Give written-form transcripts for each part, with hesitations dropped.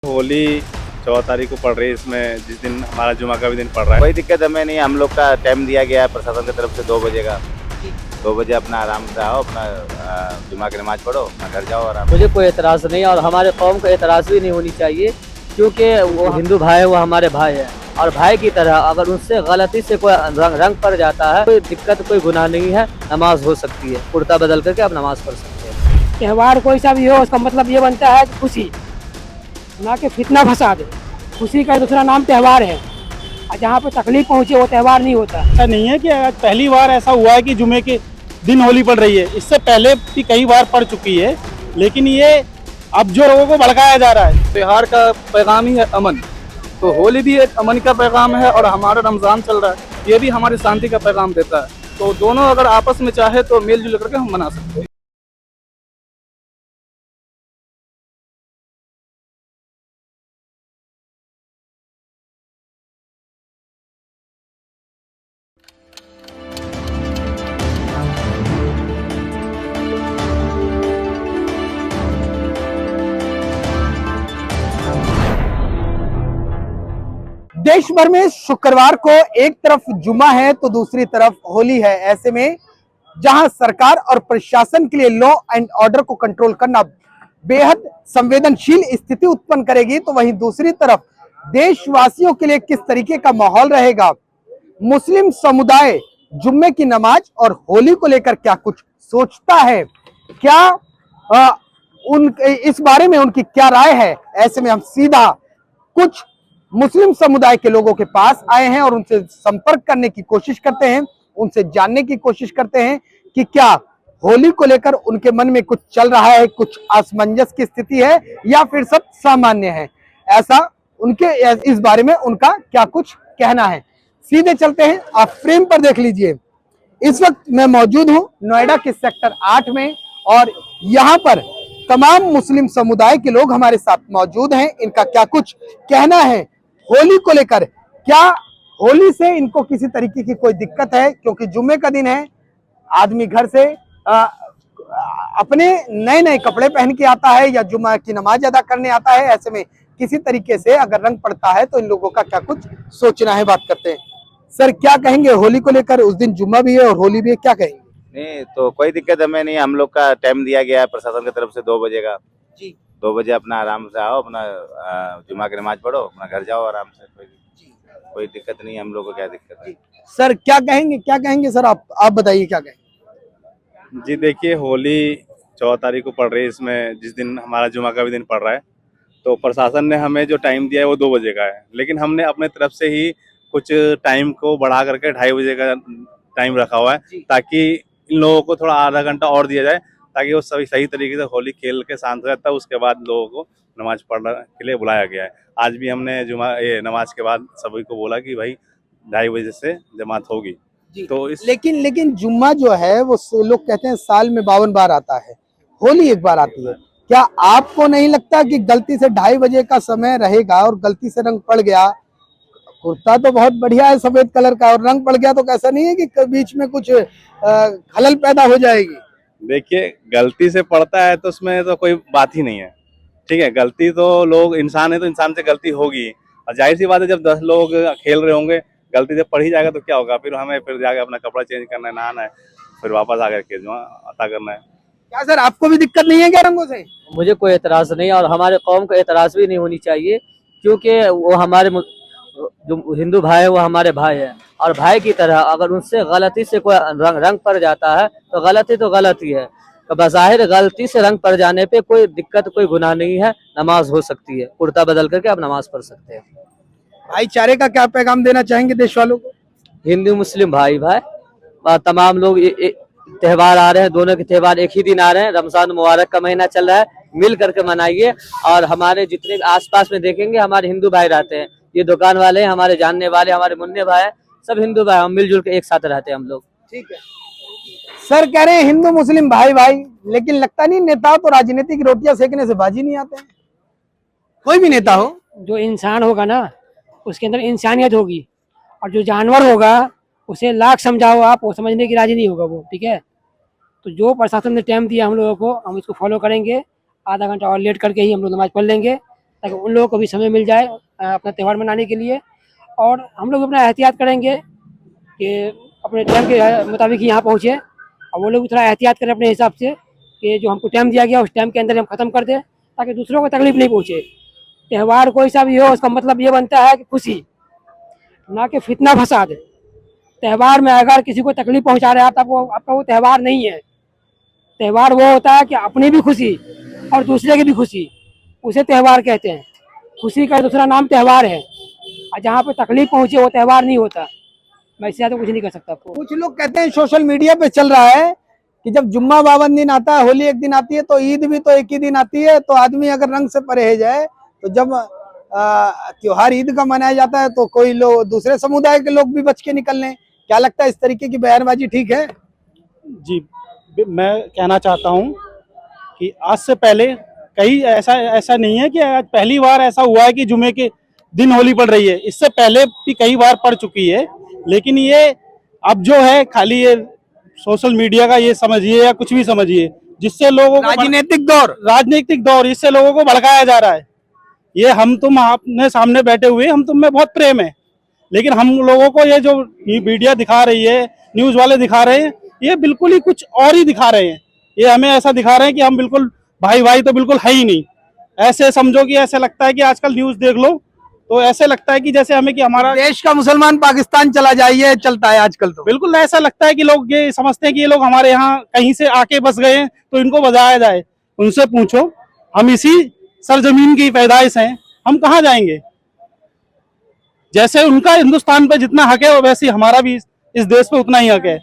होली 14 तारीख को पड़ रही है, इसमें जिस दिन हमारा जुमा का भी दिन पड़ रहा है। कोई दिक्कत हमें नहीं, हम लोग का टाइम दिया गया है प्रशासन की तरफ से 2 बजे का। 2 बजे अपना आराम से आओ, अपना जुमा की नमाज पढ़ो, अपना घर जाओ आराम। मुझे कोई एतराज़ नहीं और हमारे कौम को एतराज़ भी नहीं होनी चाहिए, क्योंकि वो हिंदू भाई है, वो हमारे भाई है और भाई की तरह अगर उनसे गलती से कोई रंग पड़ जाता है, कोई दिक्कत कोई गुनाह नहीं है, नमाज हो सकती है, कुर्ता बदल करके आप नमाज पढ़ सकते हैं। त्यौहार कोई सा भी हो, उसका मतलब ये बनता है कि खुशी, ना कि फितना फसाद। खुशी का दूसरा नाम त्यौहार है, और जहाँ पे तकलीफ पहुँचे वो त्यौहार नहीं होता। ऐसा नहीं है कि आज पहली बार ऐसा हुआ है कि जुमे के दिन होली पड़ रही है, इससे पहले भी कई बार पड़ चुकी है, लेकिन ये अब जो लोगों को भड़काया जा रहा है। त्योहार का पैगाम ही है अमन, तो होली भी एक अमन का पैगाम है और हमारा रमज़ान चल रहा है, ये भी हमारी शांति का पैगाम देता है। तो दोनों अगर आपस में चाहे तो मिलजुल करके हम मना सकते हैं। देश भर में शुक्रवार को एक तरफ जुमा है तो दूसरी तरफ होली है। ऐसे में जहां सरकार और प्रशासन के लिए लॉ एंड ऑर्डर को कंट्रोल करना बेहद संवेदनशील स्थिति उत्पन्न करेगी, तो वहीं दूसरी तरफ देशवासियों के लिए किस तरीके का माहौल रहेगा। मुस्लिम समुदाय जुम्मे की नमाज और होली को लेकर क्या कुछ सोचता है, क्या उन इस बारे में उनकी क्या राय है। ऐसे में हम सीधा कुछ मुस्लिम समुदाय के लोगों के पास आए हैं और उनसे संपर्क करने की कोशिश करते हैं, उनसे जानने की कोशिश करते हैं कि क्या होली को लेकर उनके मन में कुछ चल रहा है, कुछ असमंजस की स्थिति है या फिर सब सामान्य है। ऐसा उनके इस बारे में उनका क्या कुछ कहना है। सीधे चलते हैं, आप फ्रेम पर देख लीजिए। इस वक्त मैं मौजूद हूं नोएडा के सेक्टर 8 में और यहाँ पर तमाम मुस्लिम समुदाय के लोग हमारे साथ मौजूद हैं। इनका क्या कुछ कहना है होली को लेकर, क्या होली से इनको किसी तरीके की कोई दिक्कत है, क्योंकि जुम्मे का दिन है, आदमी घर से अपने नए नए कपड़े पहन के आता है या जुम्मा की नमाज अदा करने आता है। ऐसे में किसी तरीके से अगर रंग पड़ता है तो इन लोगों का क्या कुछ सोचना है, बात करते हैं। सर क्या कहेंगे होली को लेकर, उस दिन जुम्मा भी है और होली भी है, क्या कहेंगे। नहीं तो कोई दिक्कत हमें नहीं, हम लोग का टाइम दिया गया है प्रशासन की तरफ से 2 बजे का। 2 बजे अपना आराम से आओ, अपना जुमा की नमाज पढ़ो, अपना घर जाओ आराम से। कोई दिक्कत नहीं, हम लोग को क्या दिक्कत है। सर क्या कहेंगे सर, आप बताइए क्या कहेंगे। जी देखिए, होली 14 तारीख को पड़ रही है, इसमें जिस दिन हमारा जुमा का भी दिन पड़ रहा है, तो प्रशासन ने हमें जो टाइम दिया है वो 2 बजे का है, लेकिन हमने अपने तरफ से ही कुछ टाइम को बढ़ा करके 2:30 बजे का टाइम रखा हुआ है, ताकि इन लोगों को थोड़ा आधा घंटा और दिया जाए, ताकि वो सही तरीके से होली खेल के शांत रहता है। उसके बाद लोगों को नमाज पढ़ने के लिए बुलाया गया है। आज भी हमने नमाज के बाद सभी को बोला कि भाई 2:30 बजे से जमात होगी। तो लेकिन जुम्मा जो है वो लोग कहते हैं साल में 52 बार आता है, होली एक बार आती है। क्या आपको नहीं लगता कि गलती से 2:30 बजे का समय रहेगा और गलती से रंग पड़ गया, कुर्ता तो बहुत बढ़िया है सफेद कलर का, और रंग पड़ गया तो कैसा नहीं है कि बीच में कुछ खलल पैदा हो जाएगी। देखिए, गलती से पड़ता है तो उसमें तो कोई बात ही नहीं है, ठीक है। गलती तो लोग इंसान है तो इंसान से गलती होगी, और जाहिर सी बात है जब 10 लोग खेल रहे होंगे, गलती से पड़ ही जाएगा तो क्या होगा, फिर हमें जाके अपना कपड़ा चेंज करना है, नहाना है, फिर वापस आकर के जो अता करना है। क्या सर आपको भी दिक्कत नहीं है क्या रंगों से। मुझे कोई एतराज़ नहीं और हमारे कौम को एतराज़ भी नहीं होनी चाहिए, क्योंकि वो हमारे जो हिंदू भाई है, वो हमारे भाई है और भाई की तरह अगर उनसे गलती से कोई रंग पड़ जाता है तो गलती है। तो बज़ाहिर गलती से रंग पड़ जाने पे कोई दिक्कत कोई गुनाह नहीं है, नमाज हो सकती है, कुर्ता बदल करके आप नमाज पढ़ सकते हैं। भाईचारे का क्या पैगाम देना चाहेंगे देश वालों को। हिंदू मुस्लिम भाई तमाम लोग त्यौहार आ रहे हैं, दोनों के त्यौहार एक ही दिन आ रहे हैं। रमजान मुबारक का महीना चल रहा है, मिल करके मनाइए। और हमारे जितने आसपास में देखेंगे हमारे हिंदू भाई रहते हैं, ये दुकान वाले हमारे जानने वाले, हमारे मुन्ने भाई सब हिंदू भाई, हम मिलजुल के एक साथ रहते हैं हम लोग। ठीक है सर, कह रहे हैं हिंदू मुस्लिम भाई भाई, लेकिन लगता नहीं नेता तो राजनीतिक रोटियां सेकने से बाजी नहीं आते हैं। कोई भी नेता हो, जो इंसान होगा ना उसके अंदर इंसानियत होगी, और जो जानवर होगा उसे लाख समझाओ आप, वो समझने की राजी नहीं होगा वो। ठीक है, तो जो प्रशासन ने टाइम दिया हम लोगों को, हम इसको फॉलो करेंगे। आधा घंटा और लेट करके ही हम लोग नमाज पढ़ लेंगे, ताकि उन लोगों को भी समय मिल जाए अपना त्यौहार मनाने के लिए। और हम लोग अपना एहतियात करेंगे कि अपने टाइम के मुताबिक ही यहाँ पहुँचे, और वो लोग भी थोड़ा एहतियात करें अपने हिसाब से कि जो हमको टाइम दिया गया उस टाइम के अंदर हम ख़त्म कर दें, ताकि दूसरों को तकलीफ नहीं पहुँचे। त्यौहार कोई सा भी हो, उसका मतलब ये बनता है कि खुशी, ना कि फितना फसाद। त्यौहार में अगर किसी को तकलीफ पहुँचा रहे हैं आप, तो आपका वो त्यौहार नहीं है। त्यौहार वो होता है कि अपनी भी खुशी और दूसरे की भी खुशी, उसे त्यौहार कहते हैं। खुशी का दूसरा नाम त्यौहार है, और जहाँ पे तकलीफ पहुँचे वो त्यौहार नहीं होता। मैं इससे ज़्यादा कुछ नहीं कर सकता आपको। कुछ लोग कहते हैं, सोशल मीडिया पे चल रहा है कि जब जुम्मा 52 दिन आता है, होली एक दिन आती है, तो ईद भी तो एक ही दिन आती है, तो आदमी अगर रंग से परहेज है, तो जब त्योहार ईद का मनाया जाता है तो कोई लोग, दूसरे समुदाय के लोग भी बच के निकल लें। क्या लगता है, इस तरीके की बयानबाजी ठीक है? जी, मैं कहना चाहता हूँ कि आज से पहले कहीं ऐसा नहीं है कि आज पहली बार ऐसा हुआ है कि जुमे के दिन होली पड़ रही है। इससे पहले भी कई बार पड़ चुकी है, लेकिन ये अब जो है खाली ये सोशल मीडिया का ये समझिए या कुछ भी समझिए, जिससे लोगों को राजनीतिक दौर इससे लोगों को भड़काया जा रहा है। ये हम तुम आपने सामने बैठे हुए, हम तुम में बहुत प्रेम है, लेकिन हम लोगों को ये जो मीडिया दिखा रही है, न्यूज वाले दिखा रहे हैं, ये बिल्कुल ही कुछ और ही दिखा रहे हैं। ये हमें ऐसा दिखा रहे हैं कि हम बिल्कुल भाई भाई तो बिल्कुल है ही नहीं। ऐसे समझो कि ऐसे लगता है कि आजकल न्यूज देख लो तो ऐसे लगता है कि जैसे हमें कि हमारा देश का मुसलमान पाकिस्तान चला जाए, ये चलता है आजकल। तो बिल्कुल ऐसा लगता है कि लोग ये समझते हैं कि ये लोग हमारे यहाँ कहीं से आके बस गए हैं तो इनको बजाया जाए। उनसे पूछो, हम इसी सरजमीन की पैदाइश हैं, हम कहाँ जाएंगे? जैसे उनका हिंदुस्तान पे जितना हक है, वैसे हमारा भी इस देश पे उतना ही हक है।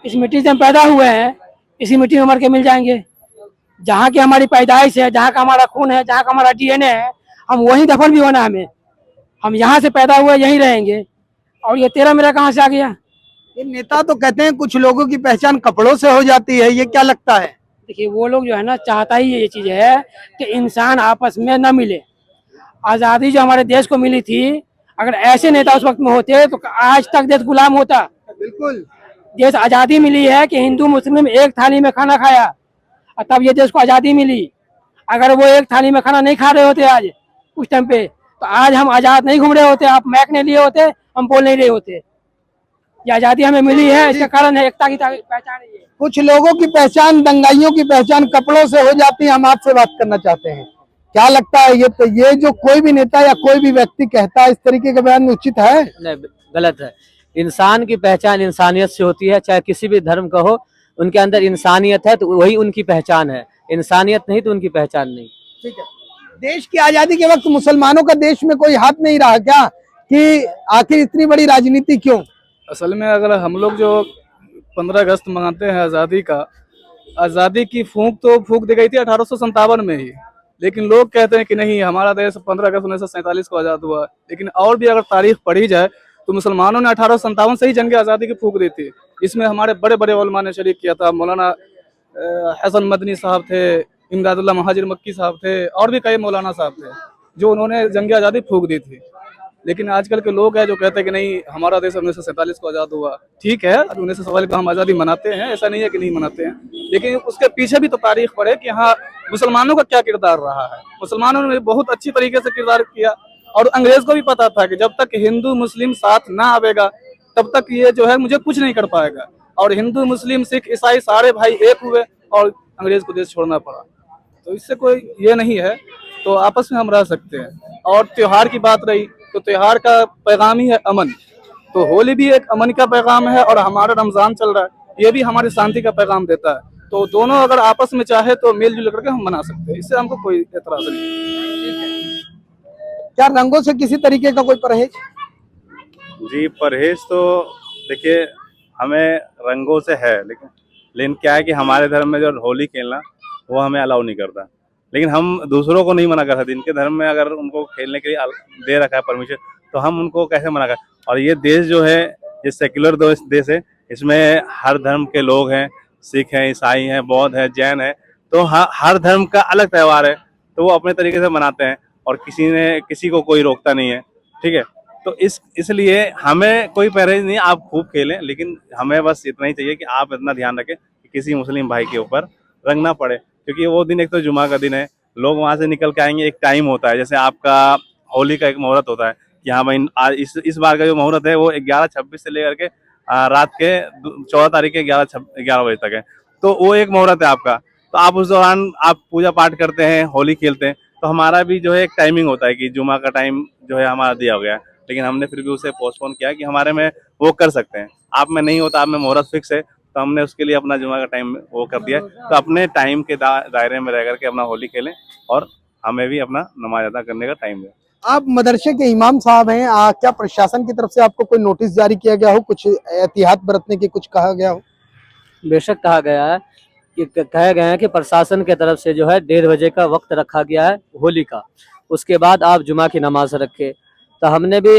इस मिट्टी से हम पैदा हुए हैं, इसी मिट्टी में मर के मिल जाएंगे। जहाँ की हमारी पैदाइश है, जहाँ का हमारा खून है, जहाँ का हमारा डीएनए है, हम वहीं दफन भी होना हमें। हम यहाँ से पैदा हुए, यहीं रहेंगे। और ये तेरा मेरा कहाँ से आ गया? ये नेता तो कहते हैं कुछ लोगों की पहचान कपड़ों से हो जाती है, ये क्या लगता है? देखिए, वो लोग जो है ना, चाहता ही ये चीज़ है कि इंसान आपस में न मिले। आज़ादी जो हमारे देश को मिली थी, अगर ऐसे नेता उस वक्त में होते तो आज तक देश गुलाम होता। बिल्कुल। देश आज़ादी मिली है कि हिंदू मुस्लिम एक थाली में खाना खाया, और तब ये देश को आज़ादी मिली। अगर वो एक थाली में खाना नहीं खा रहे होते आज उस टाइम पे, तो आज हम आज़ाद नहीं घूम रहे होते, आप मैक नहीं लिए होते, हम बोल नहीं रहे होते। ये आज़ादी हमें मिली है, इसका कारण है एकता की पहचान है। कुछ लोगों की पहचान, दंगाइयों की पहचान कपड़ों से हो जाती है। हम आपसे बात करना चाहते हैं, क्या लगता है, ये जो कोई भी नेता या कोई भी व्यक्ति कहता है, इस तरीके का बयान उचित है? नहीं, गलत है। इंसान की पहचान इंसानियत से होती है, चाहे किसी भी धर्म का हो। उनके अंदर इंसानियत है तो वही उनकी पहचान है, इंसानियत नहीं तो उनकी पहचान नहीं। ठीक है। देश की आजादी के वक्त मुसलमानों का देश में कोई हाथ नहीं रहा क्या, कि आखिर इतनी बड़ी राजनीति क्यों? असल में अगर हम लोग जो 15 अगस्त मनाते हैं आज़ादी का, आज़ादी की फूंक तो फूंक दी गई थी 1857 में ही, लेकिन लोग कहते हैं कि नहीं, हमारा देश 15 अगस्त 1947 को आज़ाद हुआ। लेकिन और भी अगर तारीख पढ़ी जाए तो मुसलमानों ने 1857 से ही जंग आज़ादी की फूंक दी थी। इसमें हमारे बड़े बड़े उलमा ने शरीक किया था। मौलाना हसन मदनी साहब थे, इमदादुल्लाह महाजिर मक्की साहब थे, और भी कई मौलाना साहब थे जो उन्होंने जंग आज़ादी फूंक दी थी। लेकिन आजकल के लोग हैं जो कहते हैं कि नहीं, हमारा देश 1947 को आज़ाद हुआ। ठीक है, 1947 को हम आज़ादी मनाते हैं, ऐसा नहीं है कि नहीं मनाते हैं, लेकिन उसके पीछे भी तो तारीख पढ़े कि हाँ मुसलमानों का क्या किरदार रहा है। मुसलमानों ने बहुत अच्छी तरीके से किरदार किया, और अंग्रेज को भी पता था कि जब तक हिंदू मुस्लिम साथ ना आवेगा तब तक ये जो है मुझे कुछ नहीं कर पाएगा। और हिंदू मुस्लिम सिख ईसाई सारे भाई एक हुए और अंग्रेज को देश छोड़ना पड़ा। तो इससे कोई ये नहीं है, तो आपस में हम रह सकते हैं। और त्योहार की बात रही तो त्योहार का पैगाम ही है अमन। तो होली भी एक अमन का पैगाम है, और हमारा रमजान चल रहा है, ये भी हमारी शांति का पैगाम देता है। तो दोनों अगर आपस में चाहे तो मिलजुल करके हम मना सकते हैं, इससे हमको कोई एतराज नहीं। क्या रंगों से किसी तरीके का कोई परहेज? जी, परहेज तो देखिए हमें रंगों से है, लेकिन क्या है कि हमारे धर्म में जो होली खेलना वो हमें अलाउ नहीं करता, लेकिन हम दूसरों को नहीं मना कर सकते। इनके धर्म में अगर उनको खेलने के लिए दे रखा है परमिशन, तो हम उनको कैसे मना कर। और ये देश जो है, ये सेक्युलर देश है, इसमें हर धर्म के लोग हैं, सिख हैं, ईसाई हैं, बौद्ध हैं, जैन हैं, तो हर धर्म का अलग त्यौहार है, तो वो अपने तरीके से मनाते हैं, और किसी को कोई रोकता नहीं है। ठीक है, तो इसलिए हमें कोई परहेज नहीं, आप खूब खेलें, लेकिन हमें बस इतना ही चाहिए कि आप इतना ध्यान रखें कि किसी मुस्लिम भाई के ऊपर रंग ना पड़े। क्योंकि वो दिन एक तो जुमा का दिन है, लोग वहाँ से निकल के आएंगे, एक टाइम होता है, जैसे आपका होली का एक मुहूर्त होता है कि हाँ भाई आज इस बार का जो मुहूर्त है वो 11:26 से लेकर के रात के 14 तारीख के 11 बजे तक है। तो वो एक मुहूर्त है आपका, तो आप उस दौरान आप पूजा पाठ करते हैं, होली खेलते हैं। तो हमारा भी जो है एक टाइमिंग होता है कि जुमा का टाइम जो है हमारा दिया गया है, लेकिन हमने फिर भी उसे पोस्टपोन किया कि हमारे में वो कर सकते हैं, आप में नहीं होता, आप में मुहूर्त फिक्स है, तो हमने उसके लिए अपना जुमा का टाइम वो कर दिया। तो अपने टाइम के दायरे में रह करके अपना होली खेलें और हमें भी अपना नमाज अदा करने का टाइम दें। आप मदरसे के इमाम साहब हैं, क्या प्रशासन की तरफ से आपको कोई नोटिस जारी किया गया हो, कुछ एहतियात बरतने की कुछ कहा गया हो? बेशक कहा गया है कि कहा गया है कि प्रशासन की तरफ से जो है 1:30 बजे का वक्त रखा गया है होली का, उसके बाद आप जुमा की नमाज रखें। तो हमने भी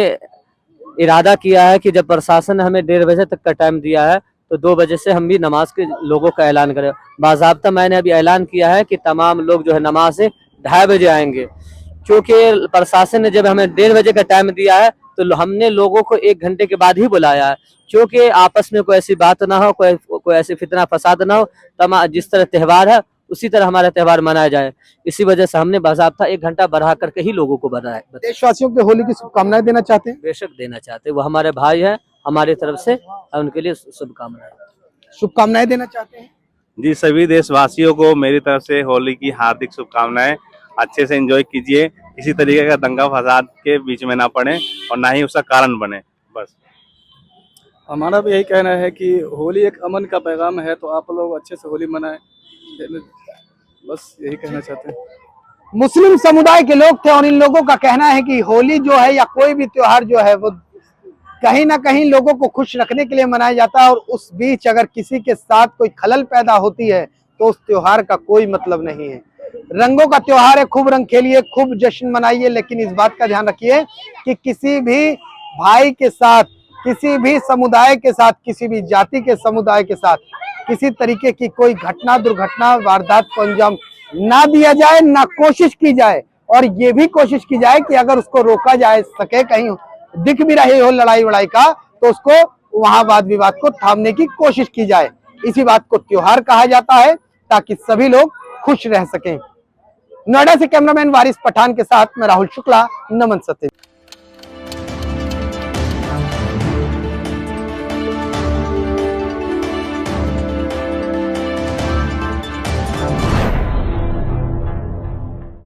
इरादा किया है कि जब प्रशासन ने हमें 1:30 बजे तक का टाइम दिया है तो 2 बजे से हम भी नमाज के लोगों का ऐलान करें। बाज़ाब्ता मैंने अभी ऐलान किया है कि तमाम लोग जो है नमाज से 2:30 बजे आएंगे, क्योंकि प्रशासन ने जब हमें 1:30 बजे का टाइम दिया है तो हमने लोगों को 1 घंटे के बाद ही बुलाया है, क्योंकि आपस में कोई ऐसी बात ना हो, कोई ऐसी फितना फसाद ना हो। जिस तरह त्यौहार है उसी तरह हमारा त्यौहार मनाया जाए, इसी वजह से हमने बाज़ाब्ता 1 घंटा बढ़ा करके ही लोगों को बताया। देशवासियों के होली की शुभकामनाएं देना चाहते हैं? बेशक देना चाहते, वो हमारे भाई है, हमारी तरफ से उनके लिए शुभकामनाएं देना चाहते हैं? जी, सभी देशवासियों को मेरी तरफ से होली की हार्दिक शुभकामनाएं। अच्छे से एंजॉय कीजिए, किसी तरीके का दंगा फसाद के बीच में ना पड़े और ना ही उसका कारण बने। बस हमारा भी यही कहना है कि होली एक अमन का पैगाम है, तो आप लोग अच्छे से होली मनाएं, बस यही कहना चाहते हैं। मुस्लिम समुदाय के लोग थे और इन लोगों का कहना है कि होली जो है या कोई भी त्योहार जो है वो कहीं ना कहीं लोगों को खुश रखने के लिए मनाया जाता है, और उस बीच अगर किसी के साथ कोई खलल पैदा होती है तो उस त्योहार का कोई मतलब नहीं है। रंगों का त्योहार है, खूब रंग खेलिए, खूब जश्न मनाइए, लेकिन इस बात का ध्यान रखिए कि किसी भी भाई के साथ, किसी भी समुदाय के साथ, किसी भी जाति के समुदाय के साथ किसी तरीके की कोई घटना, दुर्घटना, वारदात को अंजाम ना दिया जाए, ना कोशिश की जाए, और ये भी कोशिश की जाए कि अगर उसको रोका जाए सके, कहीं दिख भी रही हो लड़ाई वड़ाई का, तो उसको वहां वाद विवाद को थामने की कोशिश की जाए। इसी बात को त्योहार कहा जाता है, ताकि सभी लोग खुश रह सकें। नोएडा से कैमरामैन वारिस पठान के साथ मैं राहुल शुक्ला, नमन सत्य।